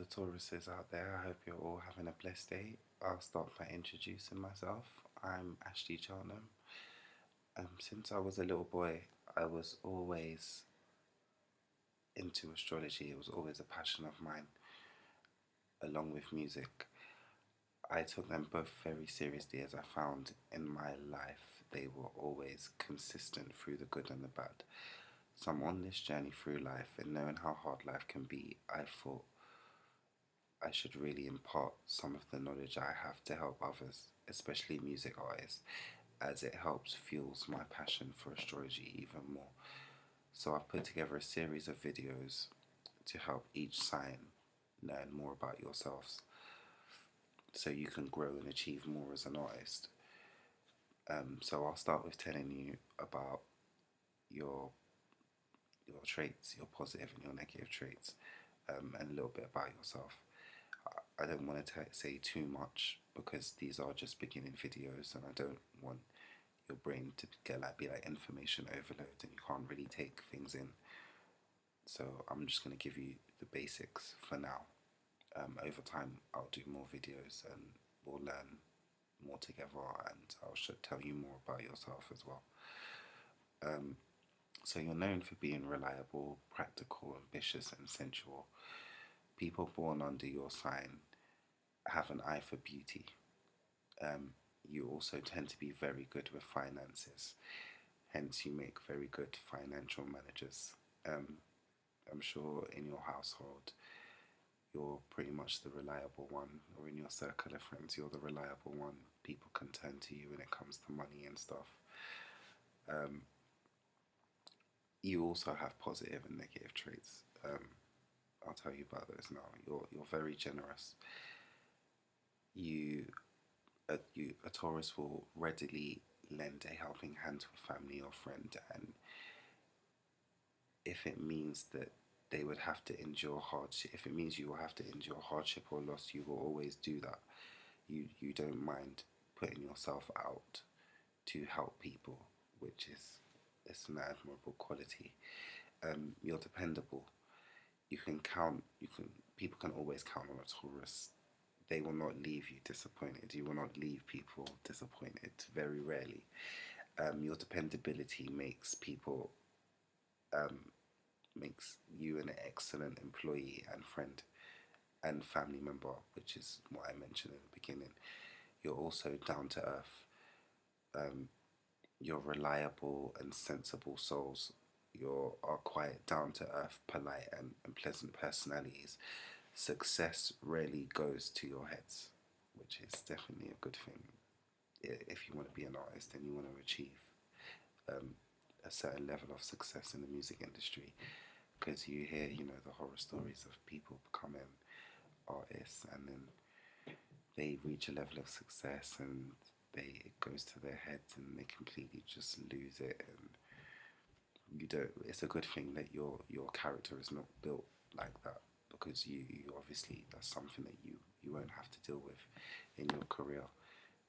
the Tauruses out there. I hope you're all having a blessed day. I'll start by introducing myself. I'm Ashley Charnham. Since I was a little boy, I was always into astrology. It was always a passion of mine, along with music. I took them both very seriously as I found in my life they were always consistent through the good and the bad. So I'm on this journey through life, and knowing how hard life can be, I thought I should really impart some of the knowledge I have to help others, especially music artists, as it helps fuels my passion for astrology even more. So I've put together a series of videos to help each sign learn more about yourselves so you can grow and achieve more as an artist. So I'll start with telling you about your your traits, your positive and your negative traits, and a little bit about yourself. I don't want to say too much because these are just beginning videos, and I don't want your brain to be like information overload and you can't really take things in. So I'm just going to give you the basics for now. Over time, I'll do more videos and we'll learn more together, and I should tell you more about yourself as well. So you're known for being reliable, practical, ambitious, and sensual. People born under your sign have an eye for beauty. You also tend to be very good with finances, hence, you make very good financial managers. I'm sure in your household, you're pretty much the reliable one, or in your circle of friends, you're the reliable one. People can turn to you when it comes to money and stuff. You also have positive and negative traits. I'll tell you about those now. You're very generous. You a Taurus will readily lend a helping hand to a family or friend, and if it means that they would have to endure hardship, if it means you will have to endure hardship or loss, you will always do that. You don't mind putting yourself out to help people, which is it's an admirable quality. You're dependable. You can count. You can. People can always count on a Taurus. They will not leave you disappointed. You will not leave people disappointed. Very rarely. Your dependability makes you an excellent employee and friend and family member, which is what I mentioned in the beginning. You're also down to earth. You're reliable and sensible souls. You are quite down to earth, polite, and pleasant personalities. Success rarely goes to your heads, which is definitely a good thing if you want to be an artist and you want to achieve a certain level of success in the music industry. Because you hear, the horror stories of people becoming artists and then they reach a level of success and it goes to their heads and they completely just lose it, and you don't. It's a good thing that your character is not built like that, because you obviously, that's something that you won't have to deal with in your career,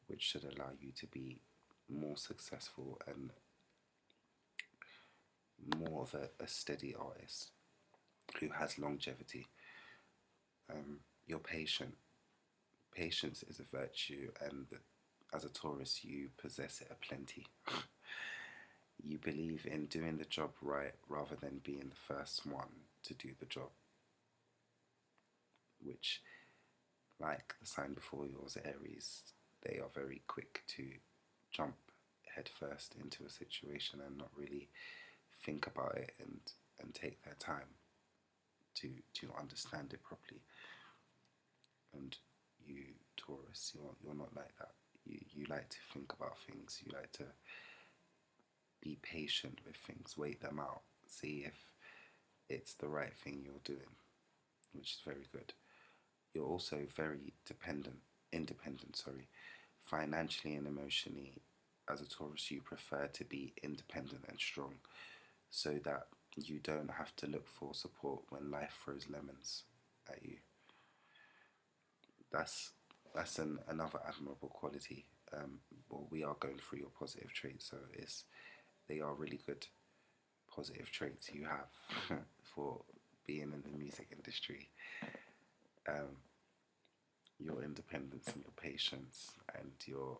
which should allow you to be more successful and more of a steady artist who has longevity. You're patient. Patience is a virtue, and as a Taurus, you possess it aplenty. You believe in doing the job right rather than being the first one to do the job, which, like the sign before yours, Aries, they are very quick to jump headfirst into a situation and not really think about it and take their time to understand it properly. And you, Taurus, you're not like that. You like to think about things. You like to be patient with things, wait them out, see if it's the right thing you're doing, which is very good. You're also very independent, sorry. Financially and emotionally, as a Taurus, you prefer to be independent and strong so that you don't have to look for support when life throws lemons at you. That's another admirable quality. Well, we are going through your positive traits, so they are really good positive traits you have for being in the music industry. um, your independence and your patience and your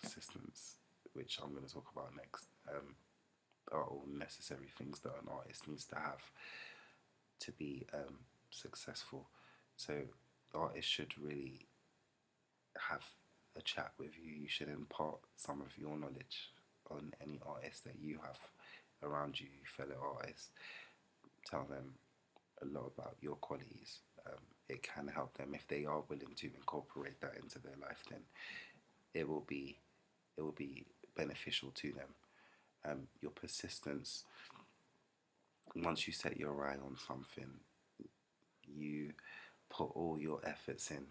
persistence, which I'm going to talk about next, are all necessary things that an artist needs to have to be successful. So the artist should really have a chat with you. You should impart some of your knowledge on any artist that you have around you, fellow artists. Tell them a lot about your qualities. It can help them if they are willing to incorporate that into their life. Then it will be it will be beneficial to them. Your persistence. Once you set your eye on something, you put all your efforts in.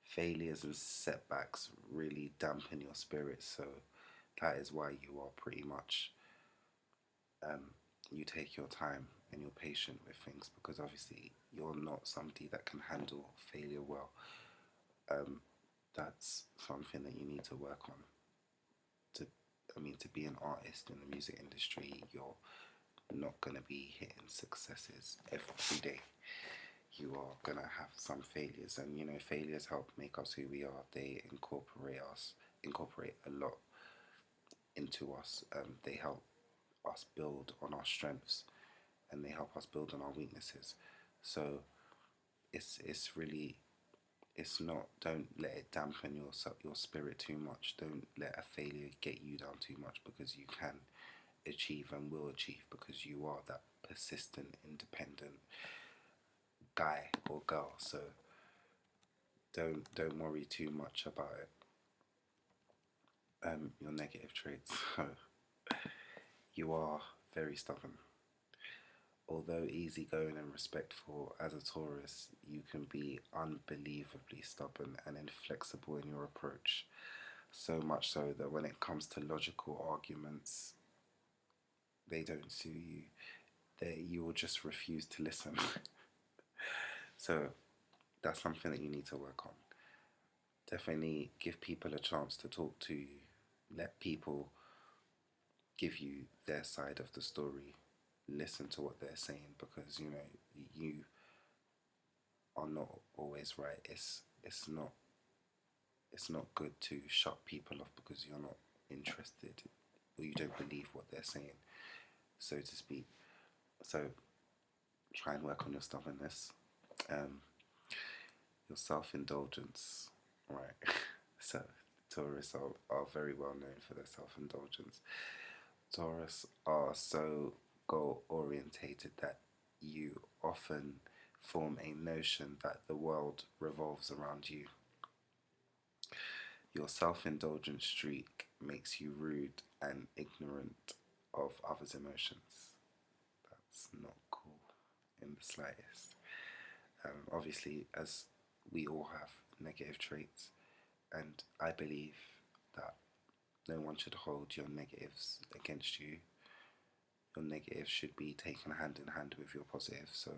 Failures and setbacks really dampen your spirits. So that is why you are pretty much you take your time and you're patient with things, because obviously you're not somebody that can handle failure well. Um, that's something that you need to work on. To, I mean, to be an artist in the music industry, you're not gonna be hitting successes every day. You are gonna have some failures, and you know failures help make us who we are. They incorporate a lot into us. They help us build on our strengths, and they help us build on our weaknesses. So it's really it's not. Don't let it dampen your spirit too much. Don't let a failure get you down too much, because you can achieve and will achieve, because you are that persistent, independent guy or girl. So don't worry too much about it. Your negative traits. You are very stubborn. Although easygoing and respectful as a Taurus, you can be unbelievably stubborn and inflexible in your approach. So much so that when it comes to logical arguments, they don't suit you. You will just refuse to listen. So that's something that you need to work on. Definitely give people a chance to talk to you. Let people give you their side of the story. Listen to what they're saying, because you know you are not always right. It's not good to shut people off because you're not interested or you don't believe what they're saying, so to speak. So try and work on your stubbornness, um, your self-indulgence, right? So Taurus are very well known for their self-indulgence. Taurus are so goal orientated that you often form a notion that the world revolves around you. Your self indulgent streak makes you rude and ignorant of others' emotions. That's not cool in the slightest. Obviously, as we all have negative traits, and I believe that no one should hold your negatives against you. Your negatives should be taken hand in hand with your positives. So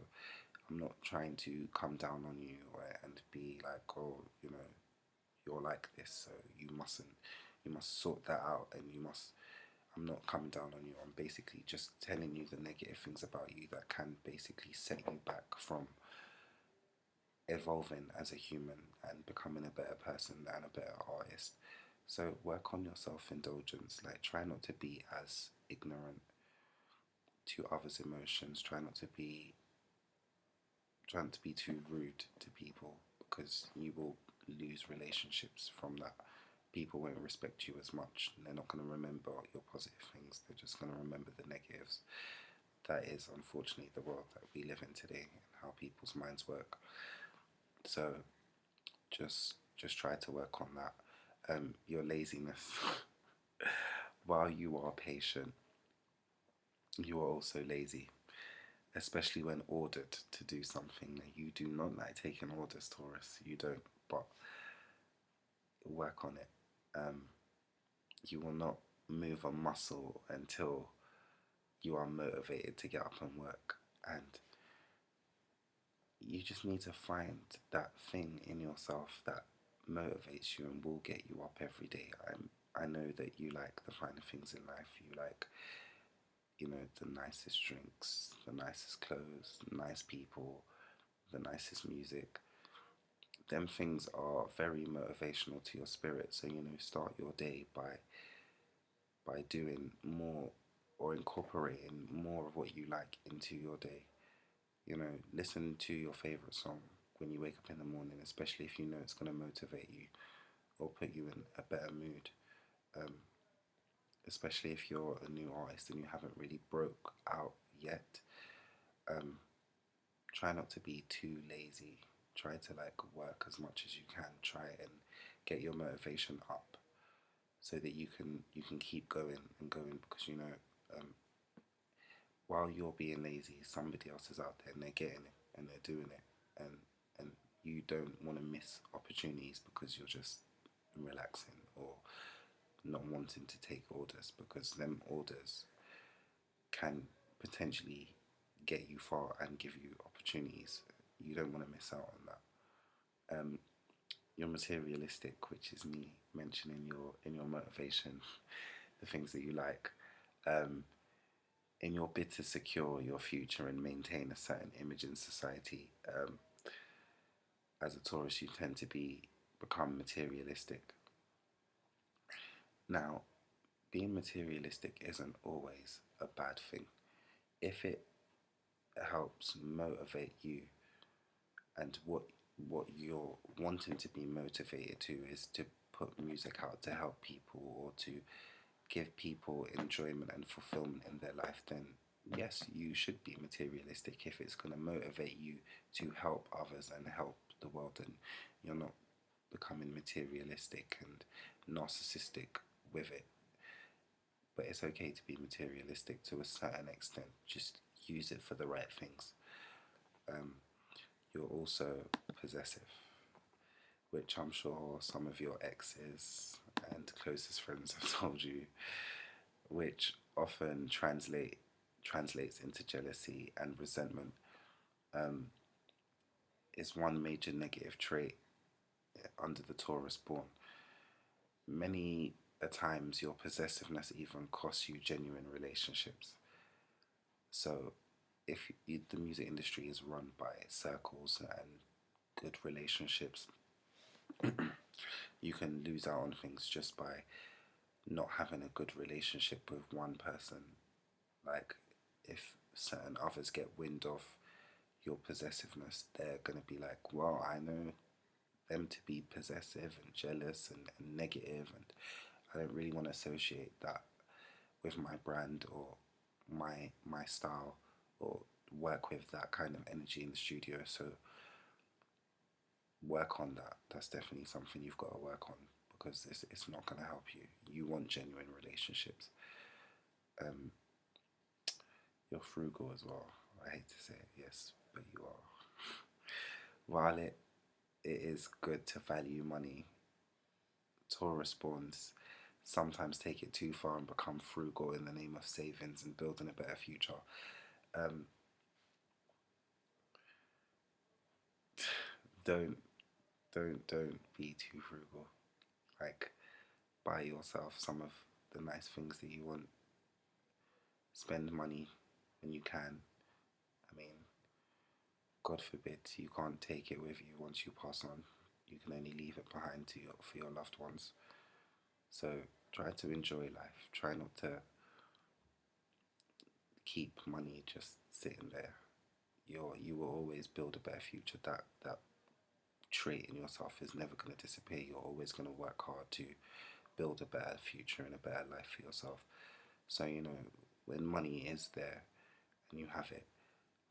I'm not trying to come down on you and be like, oh, you know, you're like this, so you must sort that out, and you must. I'm not coming down on you. I'm basically just telling you the negative things about you that can basically set you back from evolving as a human and becoming a better person and a better artist. So work on your self-indulgence. Like, try not to be as ignorant to others' emotions. Try not to be too rude to people, because you will lose relationships from that. People won't respect you as much. They're not going to remember your positive things. They're just going to remember the negatives. That is unfortunately the world that we live in today and how people's minds work. So just try to work on that. Your laziness. While you are patient, you are also lazy, especially when ordered to do something. You do not like taking orders, Taurus. You don't, but work on it. Um, you will not move a muscle until you are motivated to get up and work. And you just need to find that thing in yourself that motivates you and will get you up every day. I know that you like the finer things in life. You like, you know, the nicest drinks, the nicest clothes, nice people, the nicest music. them things are very motivational to your spirit. So start your day by doing more or incorporating more of what you like into your day. Listen to your favorite song when you wake up in the morning, especially if you know it's going to motivate you or put you in a better mood. Um, Especially if you're a new artist and you haven't really broke out yet. Um, Try not to be too lazy. Try to work as much as you can. Try and get your motivation up so that you can keep going and going, because um, while you're being lazy, somebody else is out there and they're getting it and they're doing it, and you don't want to miss opportunities because you're just relaxing or not wanting to take orders, because them orders can potentially get you far and give you opportunities. You don't want to miss out on that. You're materialistic, which is me mentioning your motivation, the things that you like. Um, in your bid to secure your future and maintain a certain image in society, as a Taurus, you tend to become materialistic. Now, being materialistic isn't always a bad thing if it helps motivate you, and what you're wanting to be motivated to is to put music out to help people or to give people enjoyment and fulfillment in their life, then yes, you should be materialistic if it's going to motivate you to help others and help the world, and you're not becoming materialistic and narcissistic with it. But it's okay to be materialistic to a certain extent. Just use it for the right things. Um, you're also possessive, which I'm sure some of your exes and closest friends have told you, which often translates into jealousy and resentment. Um, is one major negative trait under the Taurus born. Many a times your possessiveness even costs you genuine relationships. So if the music industry is run by circles and good relationships, you can lose out on things just by not having a good relationship with one person. Like, if certain others get wind of your possessiveness, they're going to be like, well, I know them to be possessive and jealous and negative, and I don't really want to associate that with my brand or my style, or work with that kind of energy in the studio. So work on that. That's definitely something you've got to work on, because it's not going to help you. You want genuine relationships. Um, you're frugal as well. I hate to say it, yes, but you are. While it is good to value money, Taurus spawns sometimes take it too far and become frugal in the name of savings and building a better future. Um, don't don't be too frugal. Like, buy yourself some of the nice things that you want. Spend money when you can. I mean, God forbid you can't take it with you once you pass on. You can only leave it behind for your loved ones. So try to enjoy life. Try not to keep money just sitting there. You will always build a better future. That trait in yourself is never going to disappear. You're always going to work hard to build a better future and a better life for yourself. So when money is there and you have it,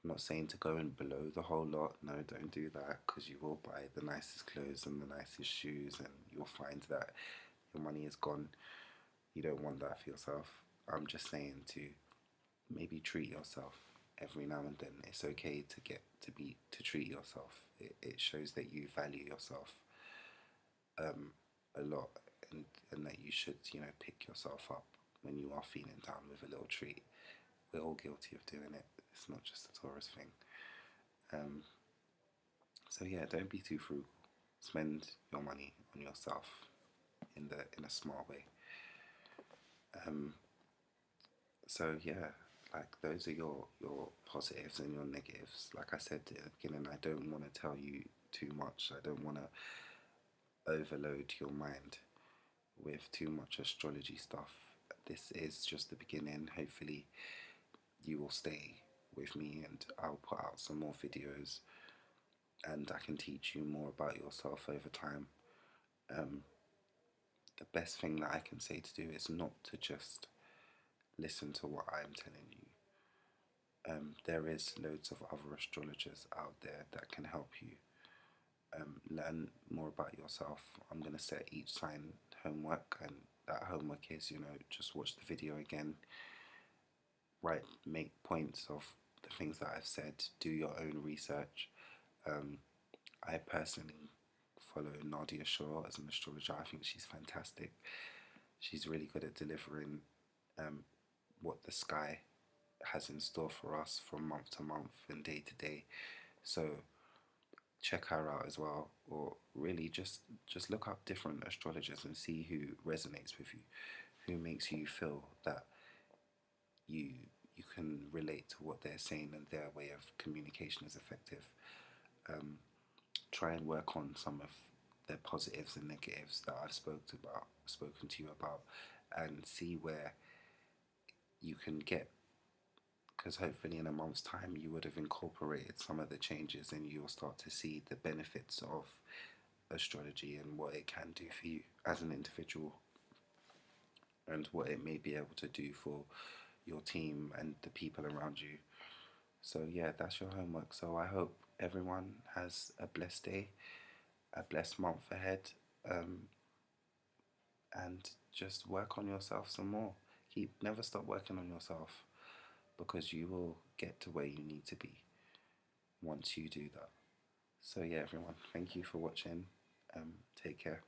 I'm not saying to go and blow the whole lot. No, don't do that, because you will buy the nicest clothes and the nicest shoes, and you'll find that your money is gone. You don't want that for yourself. I'm just saying to maybe treat yourself every now and then. It's okay to treat yourself. It shows that you value yourself a lot, and that you should pick yourself up when you are feeling down with a little treat. We're all guilty of doing it. It's not just a Taurus thing. So yeah, don't be too frugal. Spend your money on yourself in a smart way. So yeah, like, those are your positives and your negatives. Like I said at the beginning, I don't want to tell you too much. I don't want to overload your mind with too much astrology stuff. This is just the beginning. Hopefully, you will stay with me and I'll put out some more videos and I can teach you more about yourself over time. Um, the best thing that I can say to do is not to just listen to what I'm telling you. There is loads of other astrologers out there that can help you learn more about yourself. I'm going to set each sign homework, and that homework is, just watch the video again, write, make points of the things that I've said, do your own research. I personally follow Nadia Shaw as an astrologer. I think she's fantastic. She's really good at delivering um, what the sky has in store for us from month to month and day to day. So check her out as well, or really just look up different astrologers and see who resonates with you, who makes you feel that you you can relate to what they're saying and their way of communication is effective. Try and work on some of the positives and negatives that I've spoken to you about, and see where you can get, because hopefully in a month's time you would have incorporated some of the changes and you'll start to see the benefits of astrology and what it can do for you as an individual and what it may be able to do for your team and the people around you. So yeah, that's your homework. So I hope everyone has a blessed day, a blessed month ahead, and just work on yourself some more. Never stop working on yourself, because you will get to where you need to be once you do that. So yeah, everyone, thank you for watching. Take care.